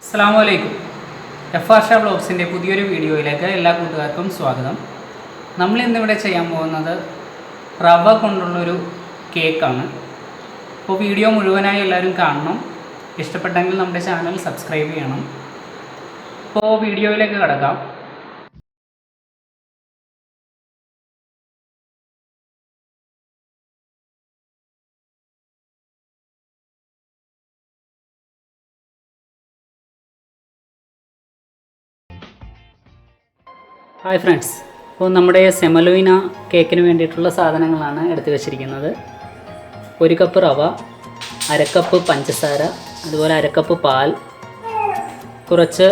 അസ്സലാമു എഫ്.ആർ. ഷാ ബ്ലോഗ്സിൻ്റെ പുതിയൊരു വീഡിയോയിലേക്ക് എല്ലാ കൂട്ടുകാർക്കും സ്വാഗതം. നമ്മൾ ഇന്നിവിടെ ചെയ്യാൻ പോകുന്നത് റവ കൊണ്ടുള്ളൊരു കേക്കാണ്. അപ്പോൾ വീഡിയോ മുഴുവനായി എല്ലാവരും കാണണം. ഇഷ്ടപ്പെട്ടെങ്കിൽ നമ്മുടെ ചാനൽ സബ്സ്ക്രൈബ് ചെയ്യണം. അപ്പോൾ വീഡിയോയിലേക്ക് കടക്കാം. ഹായ് ഫ്രണ്ട്സ്, അപ്പോൾ നമ്മുടെ സെമലോയിന കേക്കിന് വേണ്ടിയിട്ടുള്ള സാധനങ്ങളാണ് എടുത്തു വച്ചിരിക്കുന്നത്. 1 കപ്പ് റവ, 1/2 കപ്പ് പഞ്ചസാര, അതുപോലെ 1/2 കപ്പ് പാൽ, കുറച്ച്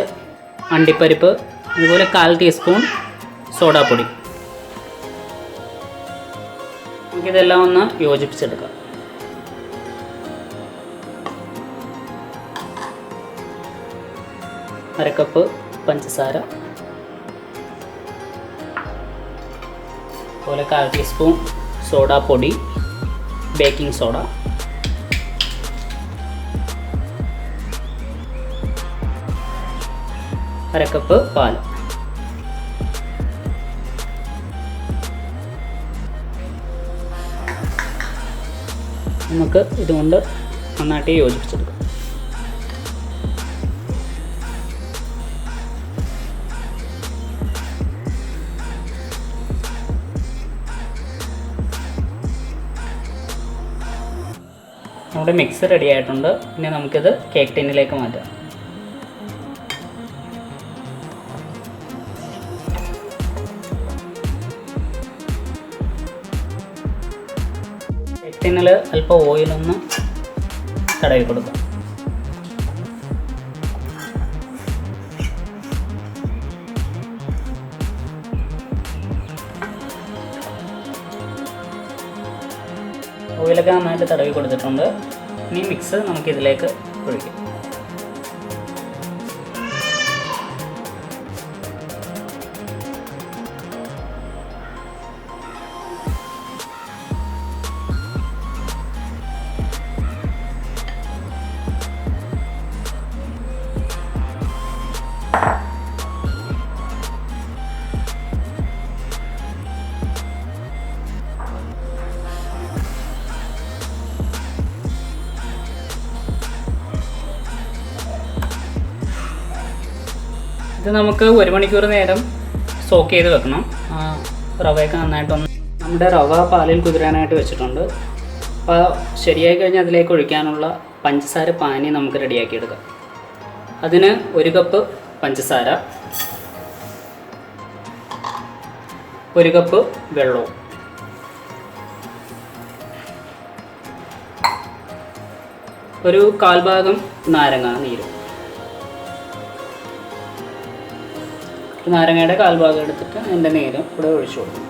അണ്ടിപ്പരിപ്പ്, അതുപോലെ 1/4 ടീസ്പൂൺ സോഡാപ്പൊടി. നമുക്കിതെല്ലാം ഒന്ന് യോജിപ്പിച്ചെടുക്കാം. അര കപ്പ് പഞ്ചസാര, അതുപോലെ 1/4 ടീസ്പൂൺ സോഡാപ്പൊടി, ബേക്കിംഗ് സോഡ, അര കപ്പ് പാൽ. നമുക്ക് ഇതുകൊണ്ട് നന്നായിട്ട് യോജിപ്പിച്ചെടുക്കാം. നമ്മുടെ മിക്സ് റെഡി ആയിട്ടുണ്ട്. ഇനി നമുക്കിത് കേക്ക് ടിന്നിലേക്ക് മാറ്റാം. കേക്ക് ടിന്നിൽ അല്പം ഓയിലൊന്ന് തടവി കൊടുക്കാം. ഓയിലൊക്കെ നന്നായിട്ട് തടവി കൊടുത്തിട്ടുണ്ട്. ഇനി മിക്സ് നമുക്കിതിലേക്ക് ഒഴിക്കാം. ഇത് നമുക്ക് 1 മണിക്കൂർ നേരം സോക്ക് ചെയ്ത് വെക്കണം. റവയൊക്കെ നന്നായിട്ടൊന്ന് നമ്മുടെ റവ പാലിൽ കുതിരാനായിട്ട് വെച്ചിട്ടുണ്ട്. അപ്പോൾ ശരിയായി കഴിഞ്ഞാൽ അതിലേക്ക് ഒഴിക്കാനുള്ള പഞ്ചസാര പാനി നമുക്ക് റെഡിയാക്കി എടുക്കാം. അതിന് 1 കപ്പ് പഞ്ചസാര, 1 കപ്പ് വെള്ളവും, ഒരു 1/4 ഭാഗം നാരങ്ങ നീരും. നാരങ്ങയുടെ 1/4 ഭാഗം എടുത്തിട്ട് അതിൻ്റെ നീരും ഇവിടെ ഒഴിച്ചു കൊടുക്കും.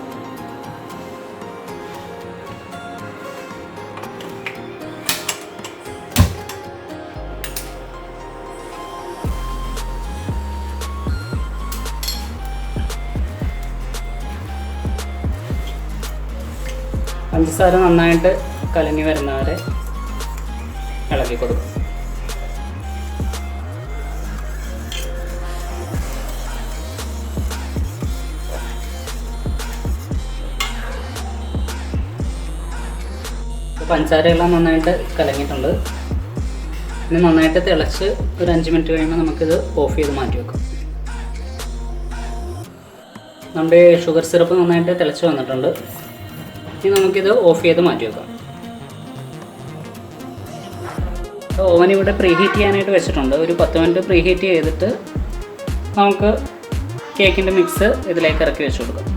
പഞ്ചസാര നന്നായിട്ട് കലങ്ങി വരുന്നവരെ ഇളക്കി കൊടുക്കും. പഞ്ചസാരയെല്ലാം നന്നായിട്ട് കലങ്ങിയിട്ടുണ്ട്. ഇനി നന്നായിട്ട് തിളച്ച് ഒരു 5 മിനിറ്റ് കഴിയുമ്പോൾ നമുക്കിത് ഓഫ് ചെയ്ത് മാറ്റി വെക്കാം. നമ്മുടെ ഷുഗർ സിറപ്പ് നന്നായിട്ട് തിളച്ച് വന്നിട്ടുണ്ട്. ഇനി നമുക്കിത് ഓഫ് ചെയ്ത് മാറ്റി വെക്കാം. ഓവൻ ഇവിടെ പ്രീഹീറ്റ് ചെയ്യാനായിട്ട് വെച്ചിട്ടുണ്ട്. ഒരു 10 മിനിറ്റ് പ്രീഹീറ്റ് ചെയ്തിട്ട് നമുക്ക് കേക്കിൻ്റെ മിക്സ് ഇതിലേക്ക് ഇറക്കി വെച്ച് കൊടുക്കാം.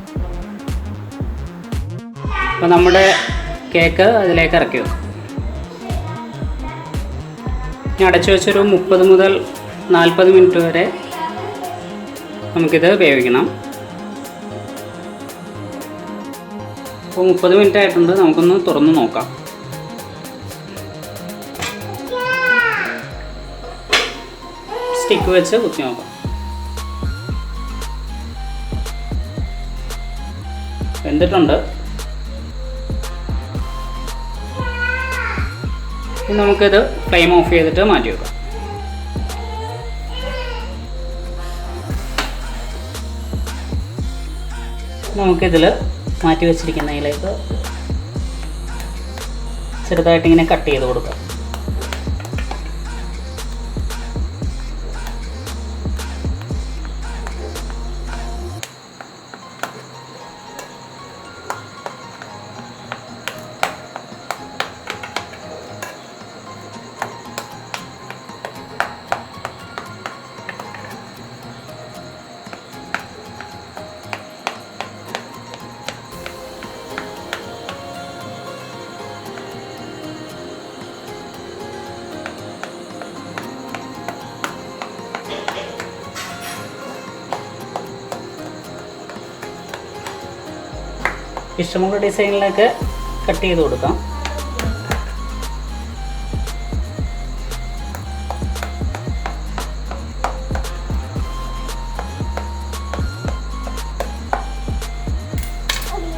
അപ്പോൾ നമ്മുടെ കേക്ക് അതിലേക്ക് ഇറക്കി വെക്കും. ഇനി അടച്ചു വെച്ചൊരു 30 മുതൽ 40 മിനിറ്റ് വരെ നമുക്കിത് വേവിക്കണം. അപ്പോൾ 30 മിനിറ്റ് ആയിട്ടുണ്ട്. നമുക്കൊന്ന് തുറന്ന് നോക്കാം. സ്റ്റിക്ക് വെച്ച് കുത്തി നോക്കാം. വെന്തിട്ടുണ്ട്. നമുക്കിത് ഫ്ലെയിം ഓഫ് ചെയ്തിട്ട് മാറ്റി വെക്കാം. നമുക്കിതിൽ മാറ്റി വെച്ചിരിക്കുന്നതിലേക്ക് ചെറുതായിട്ടിങ്ങനെ കട്ട് ചെയ്ത് കൊടുക്കാം. ഇഷ്ടമുള്ള ഡിസൈനിലൊക്കെ കട്ട് ചെയ്ത് കൊടുക്കാം.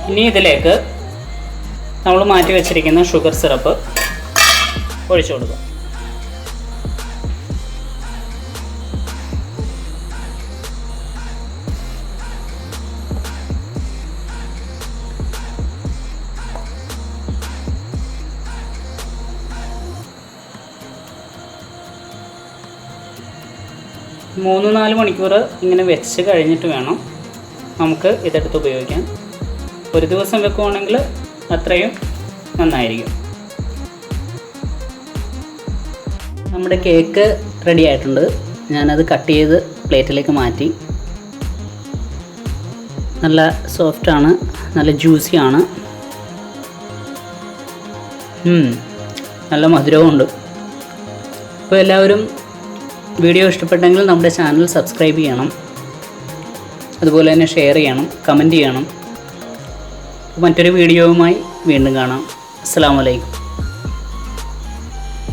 ഇനി ഇതിലേക്ക് നമ്മൾ മാറ്റി വെച്ചിരിക്കുന്ന ഷുഗർ സിറപ്പ് ഒഴിച്ചു കൊടുക്കാം. മൂന്ന് 4 മണിക്കൂർ ഇങ്ങനെ വെച്ച് കഴിഞ്ഞിട്ട് വേണം നമുക്ക് ഇതെടുത്ത് ഉപയോഗിക്കാൻ. ഒരു ദിവസം വെക്കുകയാണെങ്കിൽ അത്രയും നന്നായിരിക്കും. നമ്മുടെ കേക്ക് റെഡി ആയിട്ടുണ്ട്. ഞാനത് കട്ട് ചെയ്ത് പ്ലേറ്റിലേക്ക് മാറ്റി. നല്ല സോഫ്റ്റാണ്, നല്ല ജ്യൂസിയാണ്, നല്ല മധുരവുമുണ്ട്. അപ്പോൾ എല്ലാവരും വീഡിയോ ഇഷ്ടപ്പെട്ടെങ്കിൽ നമ്മുടെ ചാനൽ സബ്സ്ക്രൈബ് ചെയ്യണം, അതുപോലെ തന്നെ ഷെയർ ചെയ്യണം, കമൻറ്റ് ചെയ്യണം. മറ്റൊരു വീഡിയോവുമായി വീണ്ടും കാണാം. അസ്സലാമു അലൈക്കും.